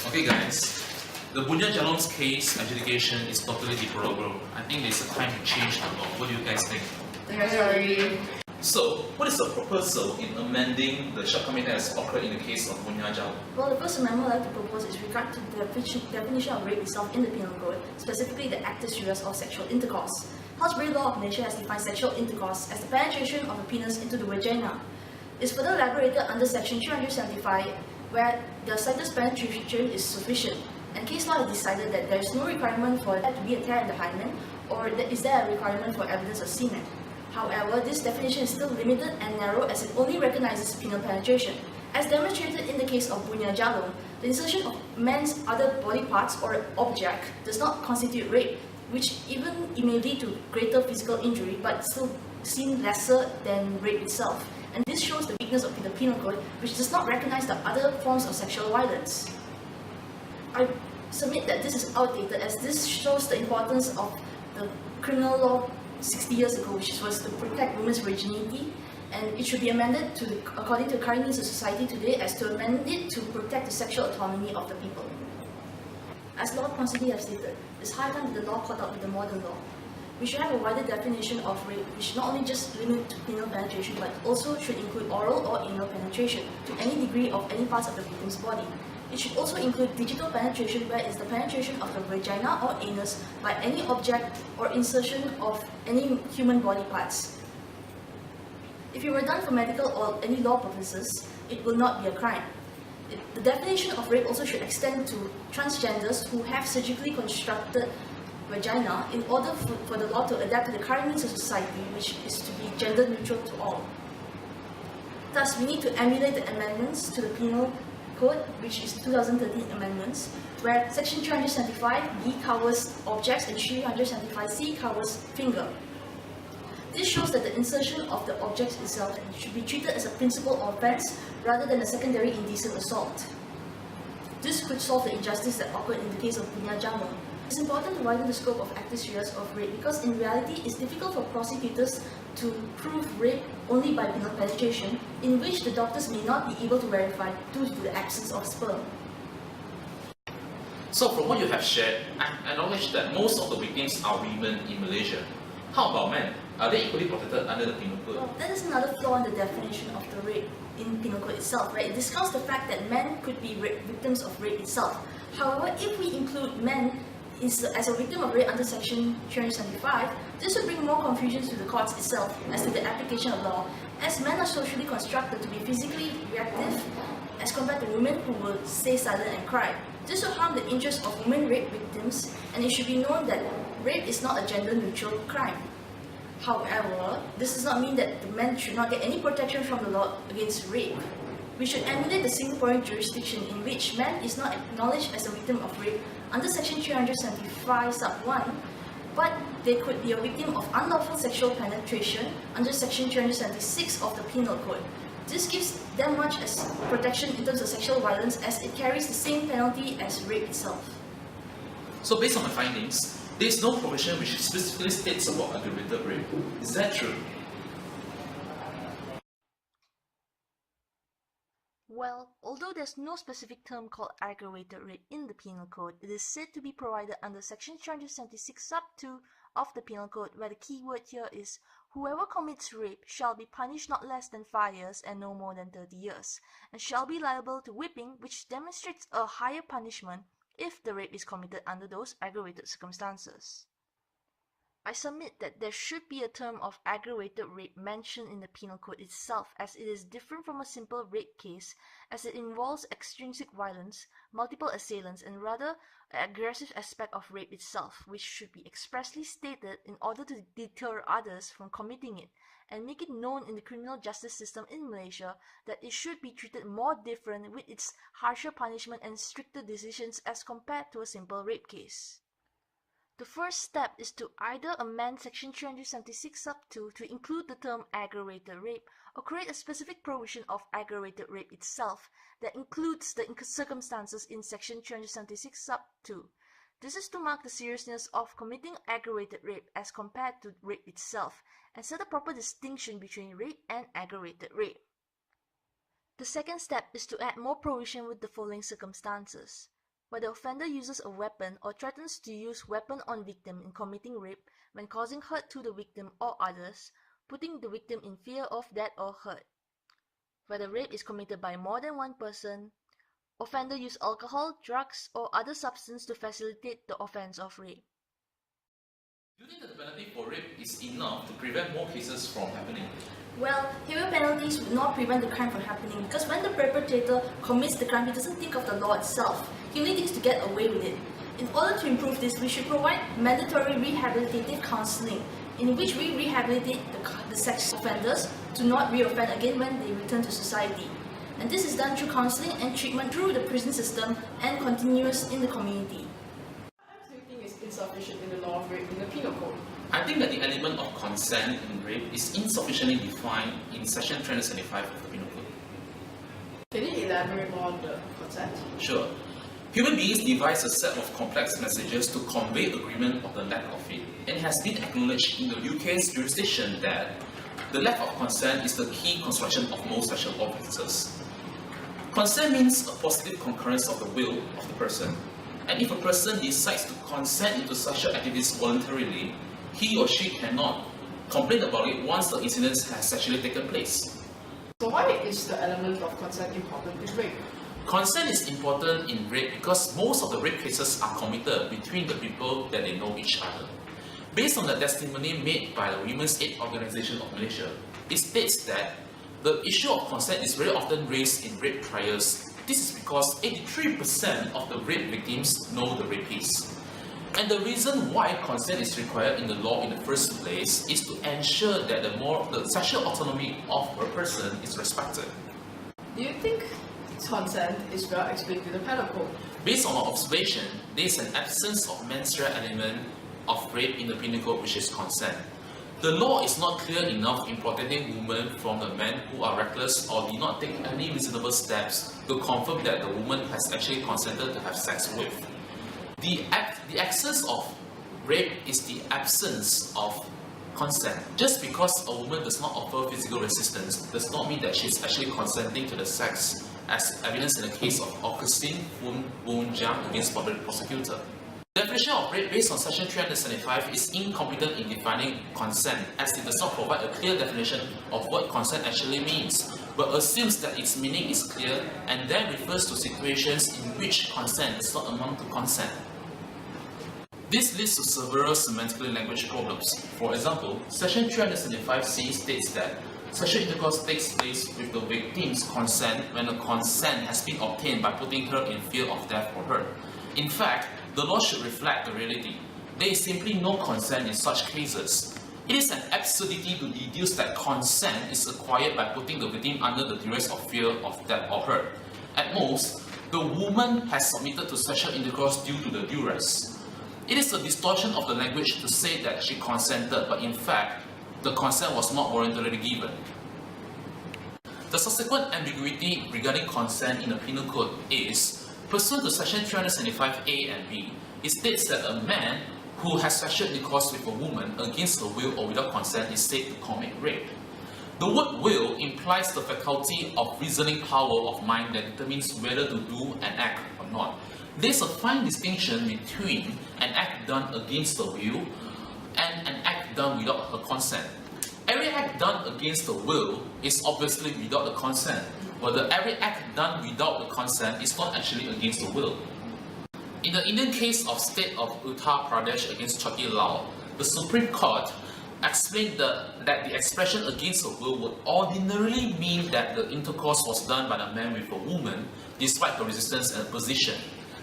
Okay guys, the Bunya Jalon's case adjudication is totally deplorable. I think it's a time to change the law. What do you guys think? Sorry. So, what is the proposal in amending the shortcoming that has occurred in the case of Bunya Jalon? Well, the first amendment I'd like to propose is regard to the definition of rape itself in the Penal Code, specifically the actus reus or sexual intercourse. House Brave Law of Malaysia has defined sexual intercourse as the penetration of a penis into the vagina. It's further elaborated under section 375, where the slightest penetration is sufficient, and case law has decided that there is no requirement for there to be a tear in the hymen, or is there a requirement for evidence of semen. However, this definition is still limited and narrow as it only recognizes penile penetration. As demonstrated in the case of Bunya Jalon, the insertion of men's other body parts or object does not constitute rape, which even it may lead to greater physical injury, but still seen lesser than rape itself. And this shows the weakness of the Penal Code, which does not recognize the other forms of sexual violence. I submit that this is outdated, as this shows the importance of the criminal law 60 years ago, which was to protect women's virginity, and it should be amended to, according to current needs of society today, as to amend it to protect the sexual autonomy of the people. As Lord Constantine has stated, it's high time that the law caught up with the modern law. We should have a wider definition of rape, which not only just limit to penile penetration, but also should include oral or anal penetration to any degree of any parts of the victim's body. It should also include digital penetration, where it's the penetration of the vagina or anus by any object or insertion of any human body parts. If it were done for medical or any law purposes, it will not be a crime. The definition of rape also should extend to transgenders who have surgically constructed vagina in order for the law to adapt to the current needs of society, which is to be gender neutral to all. Thus, we need to emulate the amendments to the Penal Code, which is 2013 amendments, where section 375B covers objects and 375C covers finger. This shows that the insertion of the object itself should be treated as a principal offense rather than a secondary indecent assault. This could solve the injustice that occurred in the case of Bunya Jalon. It's important to widen the scope of actus reus of rape because in reality it's difficult for prosecutors to prove rape only by penile penetration, in which the doctors may not be able to verify due to the absence of sperm. So from what you have shared, I acknowledge that most of the victims are women in Malaysia. How about men? Are they equally protected under the Penal Code? Well, that is another flaw in the definition of the rape in Penal Code itself, right? It discounts the fact that men could be victims of rape itself. However, if we include men as a victim of rape under section 375, this would bring more confusion to the courts itself as to the application of law, as men are socially constructed to be physically reactive as compared to women who will stay silent and cry. This will harm the interests of women rape victims, and it should be known that rape is not a gender-neutral crime. However, this does not mean that the men should not get any protection from the law against rape. We should emulate the Singaporean jurisdiction in which man is not acknowledged as a victim of rape under section 375 sub 1, but they could be a victim of unlawful sexual penetration under section 376 of the Penal Code. This gives them much as protection in terms of sexual violence, as it carries the same penalty as rape itself. So based on my findings, there is no provision which specifically states about aggravated rape. Is that true? Well, although there's no specific term called aggravated rape in the Penal Code, it is said to be provided under section 376 sub 2 of the Penal Code, where the key word here is whoever commits rape shall be punished not less than 5 years and no more than 30 years, and shall be liable to whipping, which demonstrates a higher punishment if the rape is committed under those aggravated circumstances. I submit that there should be a term of aggravated rape mentioned in the Penal Code itself, as it is different from a simple rape case, as it involves extrinsic violence, multiple assailants, and rather an aggressive aspect of rape itself, which should be expressly stated in order to deter others from committing it, and make it known in the criminal justice system in Malaysia that it should be treated more different with its harsher punishment and stricter decisions as compared to a simple rape case. The first step is to either amend section 376 sub 2 to include the term aggravated rape, or create a specific provision of aggravated rape itself that includes the circumstances in section 376 sub 2. This is to mark the seriousness of committing aggravated rape as compared to rape itself, and set a proper distinction between rape and aggravated rape. The second step is to add more provision with the following circumstances. where the offender uses a weapon or threatens to use weapon on victim in committing rape when causing hurt to the victim or others, putting the victim in fear of death or hurt. Where the rape is committed by more than one person, offender use alcohol, drugs, or other substance to facilitate the offense of rape. Do you think that the penalty for rape is enough to prevent more cases from happening? Well, heavier penalties would not prevent the crime from happening because when the perpetrator commits the crime, he doesn't think of the law itself. He only thinks to get away with it. In order to improve this, we should provide mandatory rehabilitative counseling in which we rehabilitate the sex offenders to not reoffend again when they return to society. And this is done through counseling and treatment through the prison system and continuous in the community. Do you think is insufficient in the law of rape in the Penal Code? I think that the element of consent in rape is insufficiently defined in Section 375 of the Penal Code. Can you elaborate more on the consent? Sure. Human beings devise a set of complex messages to convey agreement of the lack of it. And it has been acknowledged in the UK's jurisdiction that the lack of consent is the key construction of most sexual offences. Consent means a positive concurrence of the will of the person. And if a person decides to consent into sexual activities voluntarily, he or she cannot complain about it once the incident has actually taken place. So why is the element of consent important in rape? Consent is important in rape because most of the rape cases are committed between the people that they know each other. Based on the testimony made by the Women's Aid Organisation of Malaysia, it states that the issue of consent is very often raised in rape trials. This is because 83% of the rape victims know the rapist. And the reason why consent is required in the law in the first place is to ensure that the sexual autonomy of a person is respected. Do you think consent is well explained in the Penal Code? Based on our observation, there is an absence of menstrual element of rape in the Penal Code, which is consent. The law is not clear enough in protecting women from the men who are reckless or did not take any reasonable steps to confirm that the woman has actually consented to have sex with. The absence of rape is the absence of consent. Just because a woman does not offer physical resistance does not mean that she is actually consenting to the sex, as evidenced in the case of Augustine Woon Jiang against public prosecutor. The definition of rape based on Section 375 is incompetent in defining consent, as it does not provide a clear definition of what consent actually means, but assumes that its meaning is clear and then refers to situations in which consent does not amount to consent. This leads to several semantically language problems. For example, Section 375C states that sexual intercourse takes place with the victim's consent when the consent has been obtained by putting her in fear of death or hurt. In fact, the law should reflect the reality. There is simply no consent in such cases. It is an absurdity to deduce that consent is acquired by putting the victim under the duress of fear of death or hurt. At most, the woman has submitted to sexual intercourse due to the duress. It is a distortion of the language to say that she consented, but in fact, the consent was not voluntarily given. The subsequent ambiguity regarding consent in the Penal Code is, pursuant to Section 375A and B, it states that a man who has sexual intercourse with a woman against her will or without consent is said to commit rape. The word will implies the faculty of reasoning power of mind that determines whether to do an act or not. There is a fine distinction between an act done against the will and an act done without her consent. Every act done against the will is obviously without the consent, but every act done without the consent is not actually against the will. In the Indian case of State of Uttar Pradesh against CHIA, the Supreme Court explained that the expression against the will would ordinarily mean that the intercourse was done by the man with a woman despite her resistance and opposition.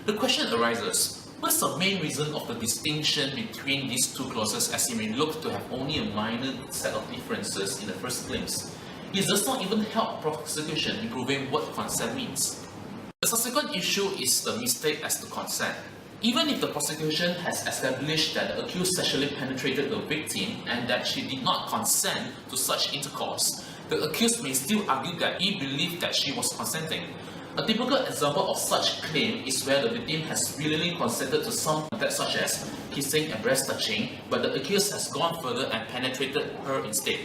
The question arises, what is the main reason of the distinction between these two clauses, as it may look to have only a minor set of differences in the first place? It does not even help prosecution in proving what consent means. The subsequent issue is the mistake as to consent. Even if the prosecution has established that the accused sexually penetrated the victim and that she did not consent to such intercourse, the accused may still argue that he believed that she was consenting. A typical example of such claim is where the victim has willingly consented to some contact such as kissing and breast touching, but the accused has gone further and penetrated her instead.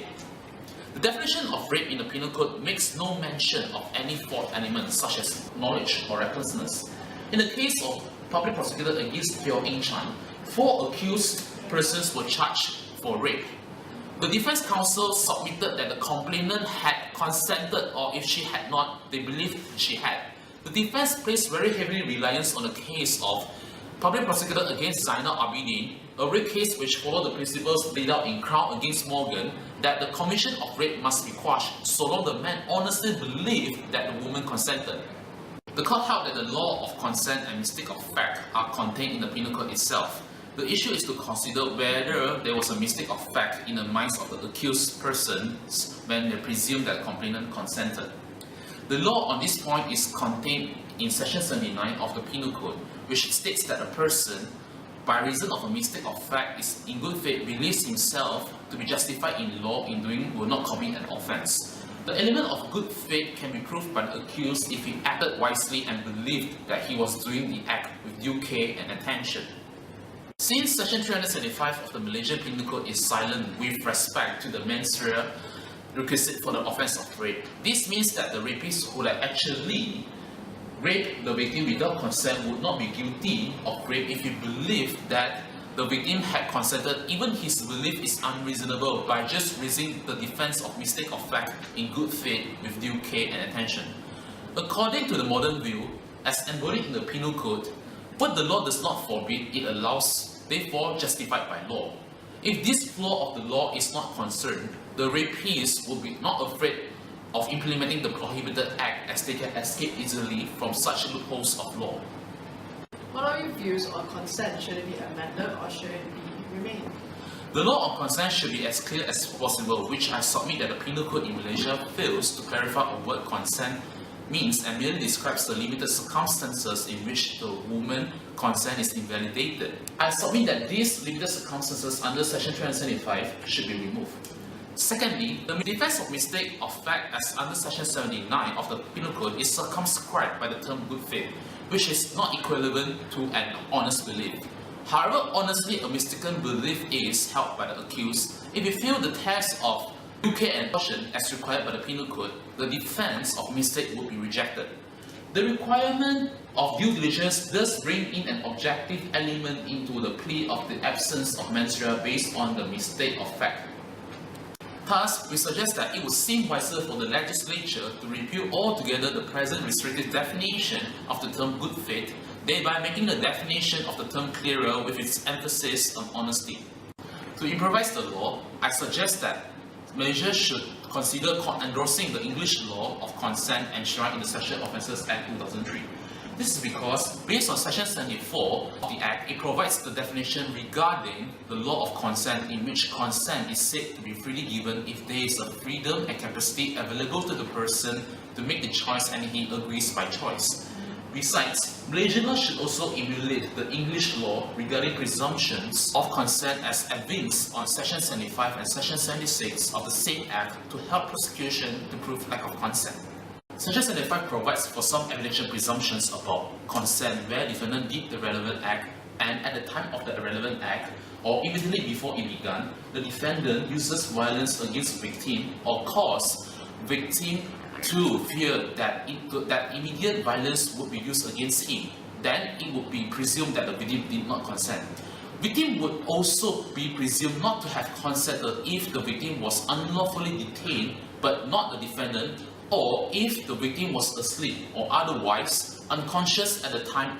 The definition of rape in the Penal Code makes no mention of any fourth element such as knowledge or recklessness. In the case of public prosecutor against Ying Chan, 4 accused persons were charged for rape. The defense counsel submitted that the complainant had consented, or if she had not, they believed she had. The defense placed very heavy reliance on the case of public prosecutor against Zainal Abidin, a rape case which followed the principles laid out in Crown against Morgan, that the commission of rape must be quashed so long the man honestly believed that the woman consented. The court held that the law of consent and mistake of fact are contained in the penal code itself. The issue is to consider whether there was a mistake of fact in the minds of the accused persons when they presume that the complainant consented. The law on this point is contained in section 79 of the penal code, which states that a person, by reason of a mistake of fact, is in good faith believes himself to be justified in law in doing will not commit an offence. The element of good faith can be proved by the accused if he acted wisely and believed that he was doing the act with due care and attention. Since section 375 of the Malaysian Penal Code is silent with respect to the mens rea requisite for the offence of rape, this means that the rapist who had actually raped the victim without consent would not be guilty of rape if he believed that the victim had consented, even his belief is unreasonable, by just raising the defence of mistake of fact in good faith with due care and attention. According to the modern view, as embodied in the Penal Code, what the law does not forbid, it allows, therefore justified by law. If this flaw of the law is not concerned, the rapist would be not afraid of implementing the prohibited act as they can escape easily from such loopholes of law. What are your views on consent? Should it be amended or should it be remain? The law on consent should be as clear as possible, which I submit that the Penal Code in Malaysia fails to clarify what consent means and merely describes the limited circumstances in which the woman's consent is invalidated. I submit that these limited circumstances under section 375 should be removed. Secondly, the defence of mistake of fact as under section 79 of the Penal Code is circumscribed by the term good faith, which is not equivalent to an honest belief. However, honestly a mistaken belief is held by the accused, if you fail the test of due care and caution as required by the Penal Code, the defence of mistake would be rejected. The requirement of due diligence does bring in an objective element into the plea of the absence of mens rea based on the mistake of fact. Thus, we suggest that it would seem wiser for the legislature to repeal altogether the present restrictive definition of the term good faith, thereby making the definition of the term clearer with its emphasis on honesty. To improvise the law, I suggest that Malaysia should consider endorsing the English law of consent enshrined in the Sexual Offences Act 2003. This is because, based on section 74 of the Act, it provides the definition regarding the law of consent, in which consent is said to be freely given if there is a freedom and capacity available to the person to make the choice and he agrees by choice. Besides, Malaysian law should also emulate the English law regarding presumptions of consent as evinced on section 75 and section 76 of the same Act to help prosecution to prove lack of consent. Section 75 provides for some evidential presumptions about consent where defendant did the relevant act and at the time of the relevant act or immediately before it began, the defendant uses violence against victim or cause victim to fear that immediate violence would be used against him. Then it would be presumed that the victim did not consent. Victim would also be presumed not to have consented if the victim was unlawfully detained but not the defendant, or if the victim was asleep or otherwise unconscious at the time.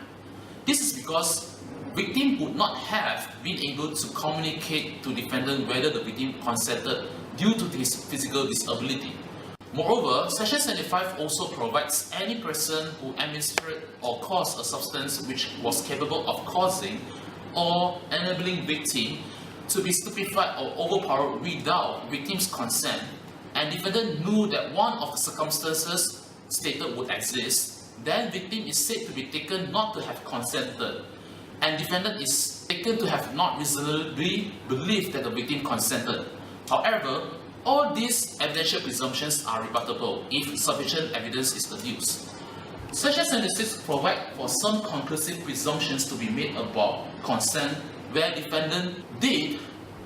This is because victim would not have been able to communicate to defendant whether the victim consented due to his physical disability. Moreover, section 75 also provides any person who administered or caused a substance which was capable of causing or enabling victim to be stupefied or overpowered without victim's consent, and defendant knew that one of the circumstances stated would exist, then victim is said to be taken not to have consented, and defendant is taken to have not reasonably believed that the victim consented. However, all these evidential presumptions are rebuttable if sufficient evidence is adduced. Section 76 provides for some conclusive presumptions to be made about consent where defendant did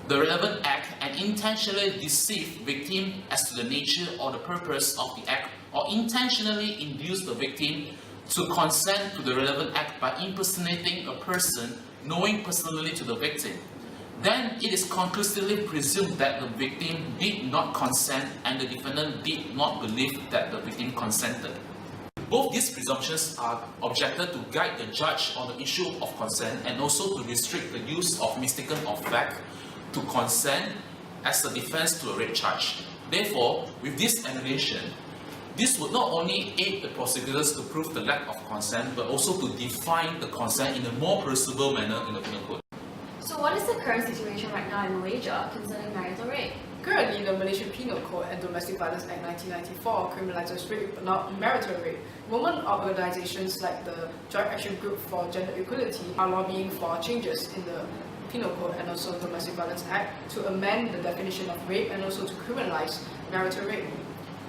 the relevant act and intentionally deceived victim as to the nature or the purpose of the act, or intentionally induced the victim to consent to the relevant act by impersonating a person knowing personally to the victim, then it is conclusively presumed that the victim did not consent and the defendant did not believe that the victim consented. Both these presumptions are objected to guide the judge on the issue of consent and also to restrict the use of mistaken of fact to consent as a defense to a rape charge. Therefore, with this annulation, this would not only aid the prosecutors to prove the lack of consent, but also to define the consent in a more permissible manner in the penal code. So what is the current situation right now in Malaysia concerning marital rape? Currently, the Malaysian Penal Code and Domestic Violence Act 1994 criminalizes rape but not marital rape. Women organizations like the Joint Action Group for Gender Equality are lobbying for changes in the Penal Code and also Domestic Violence Act to amend the definition of rape and also to criminalize marital rape.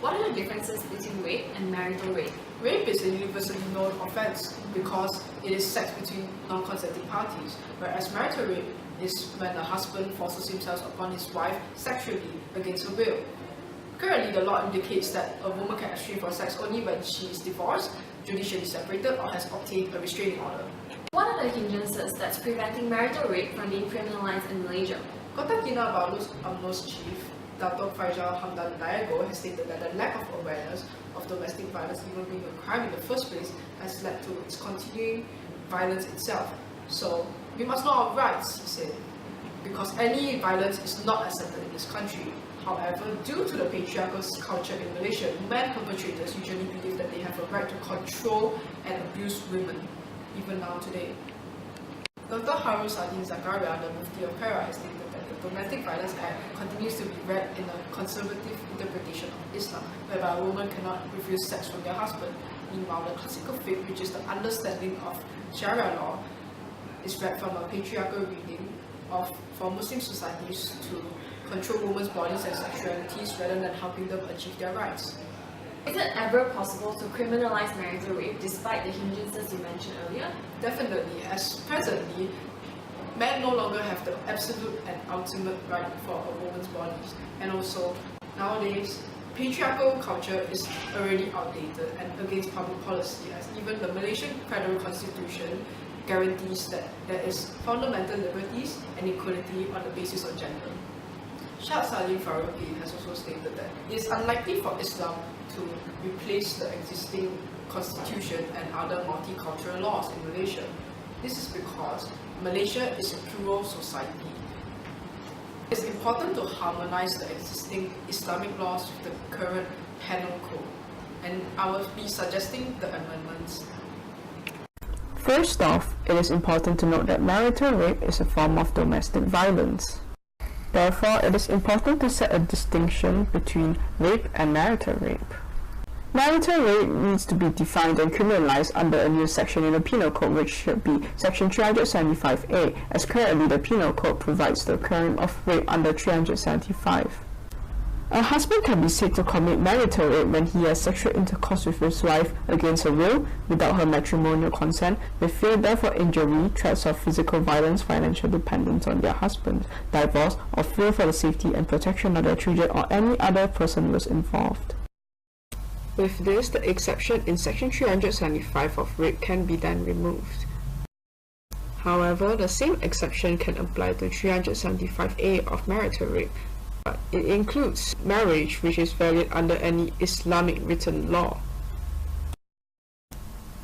What are the differences between rape and marital rape? Rape is a universally known offense because it is sex between non-consenting parties, whereas marital rape is when a husband forces himself upon his wife sexually against her will. Currently, the law indicates that a woman can abstain from sex only when she is divorced, judicially separated, or has obtained a restraining order. What are the hindrances that's preventing marital rape from being criminalized in Malaysia? Kota Kinabalu's UMNO's chief, Dato' Faisal Hamdan Diago, has stated that the lack of awareness of domestic violence even being a crime in the first place has led to its continuing violence itself. So, we must know our rights, he said, because any violence is not accepted in this country. However, due to the patriarchal culture in Malaysia, men perpetrators usually believe that they have a right to control and abuse women, even now today. Dr. Harun Sardin Zakaria, the Mufti of Perak, has stated that the Domestic Violence Act continues to be read in a conservative interpretation of Islam, whereby a woman cannot refuse sex from their husband. Meanwhile, the classical faith, which is the understanding of Sharia law, is read from a patriarchal reading for Muslim societies to control women's bodies and sexualities rather than helping them achieve their rights. Is it ever possible to criminalize marital rape despite the hindrances you mentioned earlier? Definitely, as presently, men no longer have the absolute and ultimate right for a woman's bodies. And also, nowadays, patriarchal culture is already outdated and against public policy, as even the Malaysian Federal Constitution guarantees that there is fundamental liberties and equality on the basis of gender. Shah Salim Faruqi has also stated that it is unlikely for Islam to replace the existing constitution and other multicultural laws in Malaysia. This is because Malaysia is a plural society. It's important to harmonize the existing Islamic laws with the current penal code, and I will be suggesting the amendments. First off, it is important to note that marital rape is a form of domestic violence. Therefore, it is important to set a distinction between rape and marital rape. Marital rape needs to be defined and criminalized under a new section in the Penal Code, which should be Section 375A, as currently the Penal Code provides the crime of rape under 375. A husband can be said to commit marital rape when he has sexual intercourse with his wife against her will, without her matrimonial consent, with fear, death or injury, threats of physical violence, financial dependence on their husband, divorce, or fear for the safety and protection of their children or any other person who is involved. With this, the exception in Section 375 of rape can be then removed. However, the same exception can apply to 375A of marital rape. It includes marriage, which is valid under any Islamic written law.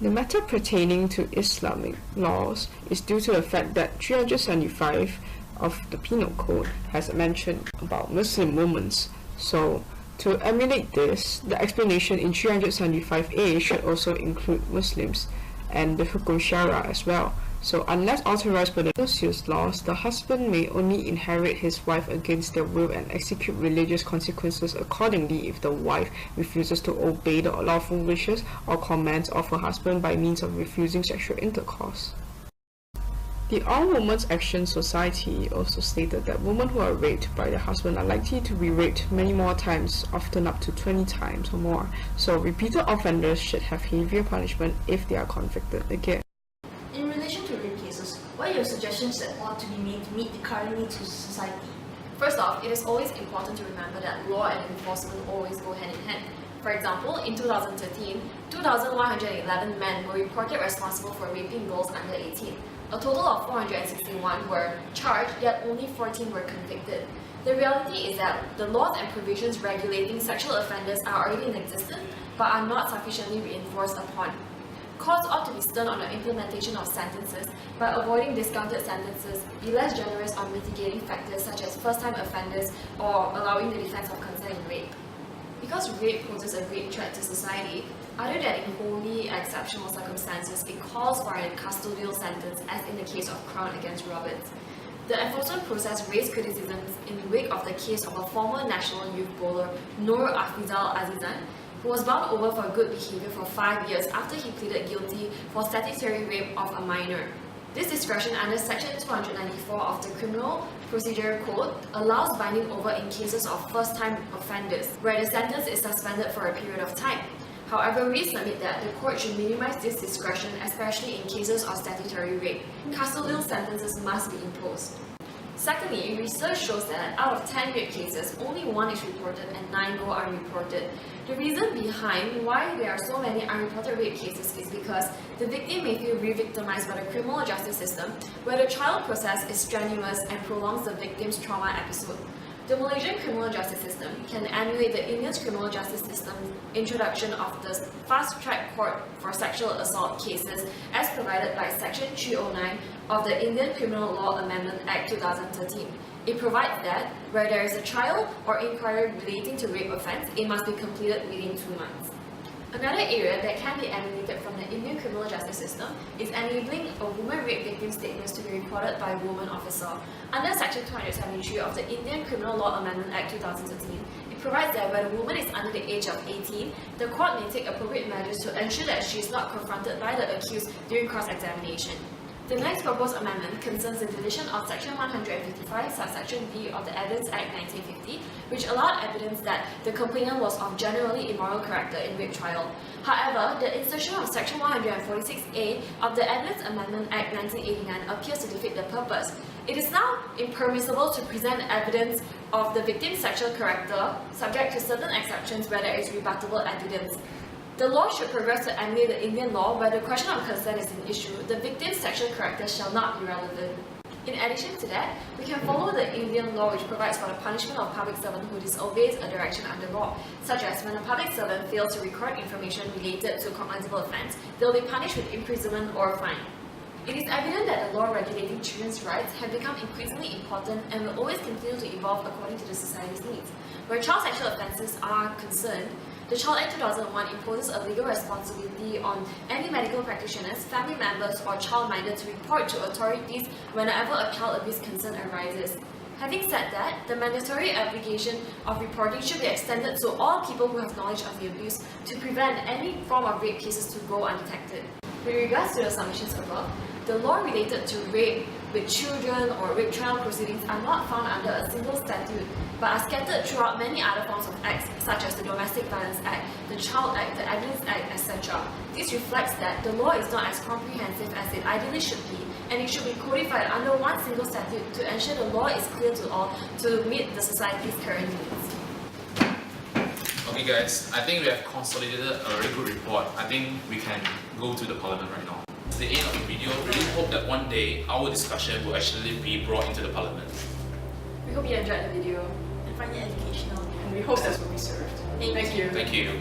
The matter pertaining to Islamic laws is due to the fact that 375 of the Penal Code has mentioned about Muslim women. So, to emulate this, the explanation in 375A should also include Muslims and the Hukum Sharia as well. So, unless authorized by the socialist laws, the husband may only inherit his wife against their will and execute religious consequences accordingly if the wife refuses to obey the lawful wishes or commands of her husband by means of refusing sexual intercourse. The All Women's Action Society also stated that women who are raped by their husband are likely to be raped many more times, often up to 20 times or more. So, repeated offenders should have heavier punishment if they are convicted again. In relation to rape cases, what are your suggestions that ought to be made to meet the current needs of society? First off, it is always important to remember that law and enforcement always go hand in hand. For example, in 2013, 2,111 men were reported responsible for raping girls under 18. A total of 461 were charged, yet only 14 were convicted. The reality is that the laws and provisions regulating sexual offenders are already in existence, but are not sufficiently reinforced upon. Courts ought to be stern on the implementation of sentences by avoiding discounted sentences, be less generous on mitigating factors such as first-time offenders or allowing the defense of consent in rape. Because rape poses a great threat to society, other than in wholly exceptional circumstances, it calls for a custodial sentence, as in the case of Crown against Roberts. The enforcement process raised criticisms in the wake of the case of a former national youth bowler, Nur Afizal Azizan, who was bound over for good behavior for 5 years after he pleaded guilty for statutory rape of a minor. This discretion under Section 294 of the Criminal Procedure Code allows binding over in cases of first-time offenders, where the sentence is suspended for a period of time. However, we submit that the court should minimize this discretion, especially in cases of statutory rape. Custodial sentences must be imposed. Secondly, research shows that out of 10 rape cases, only 1 is reported and 9 go unreported. The reason behind why there are so many unreported rape cases is because the victim may feel re-victimized by the criminal justice system, where the trial process is strenuous and prolongs the victim's trauma episode. The Malaysian criminal justice system can emulate the Indian criminal justice system's introduction of the fast-track court for sexual assault cases as provided by Section 309 of the Indian Criminal Law Amendment Act 2013. It provides that, where there is a trial or inquiry relating to rape offence, it must be completed within 2 months. Another area that can be emulated from the Indian criminal justice system is enabling a woman rape victim statements to be recorded by a woman officer. Under Section 273 of the Indian Criminal Law Amendment Act 2013, it provides that when a woman is under the age of 18, the court may take appropriate measures to ensure that she is not confronted by the accused during cross-examination. The next proposed amendment concerns the deletion of Section 155, subsection B of the Evidence Act 1950, which allowed evidence that the complainant was of generally immoral character in rape trial. However, the insertion of Section 146A of the Evidence Amendment Act 1989 appears to defeat the purpose. It is now impermissible to present evidence of the victim's sexual character, subject to certain exceptions where there is rebuttable evidence. The law should progress to emulate the Indian law, where the question of consent is an issue. The victim's sexual character shall not be relevant. In addition to that, we can follow the Indian law, which provides for the punishment of public servant who disobeys a direction under law, such as when a public servant fails to record information related to a cognizable offence, they will be punished with imprisonment or fine. It is evident that the law regulating children's rights have become increasingly important and will always continue to evolve according to the society's needs. Where child sexual offences are concerned, the Child Act 2001 imposes a legal responsibility on any medical practitioners, family members, or childminder to report to authorities whenever a child abuse concern arises. Having said that, the mandatory obligation of reporting should be extended to all people who have knowledge of the abuse to prevent any form of rape cases to go undetected. With regards to the submissions above, the law related to rape with children or rape trial proceedings are not found under a single statute, but are scattered throughout many other forms of acts, such as the Domestic Violence Act, the Child Act, the Evidence Act, etc. This reflects that the law is not as comprehensive as it ideally should be, and it should be codified under one single statute to ensure the law is clear to all to meet the society's current needs. Okay guys, I think we have consolidated a very good report. I think we can go to the parliament right now. It's the end of the video. Really hope that one day our discussion will actually be brought into the parliament. We hope you enjoyed the video. And find it educational. And we hope that's what we served. Thank you. Thank you.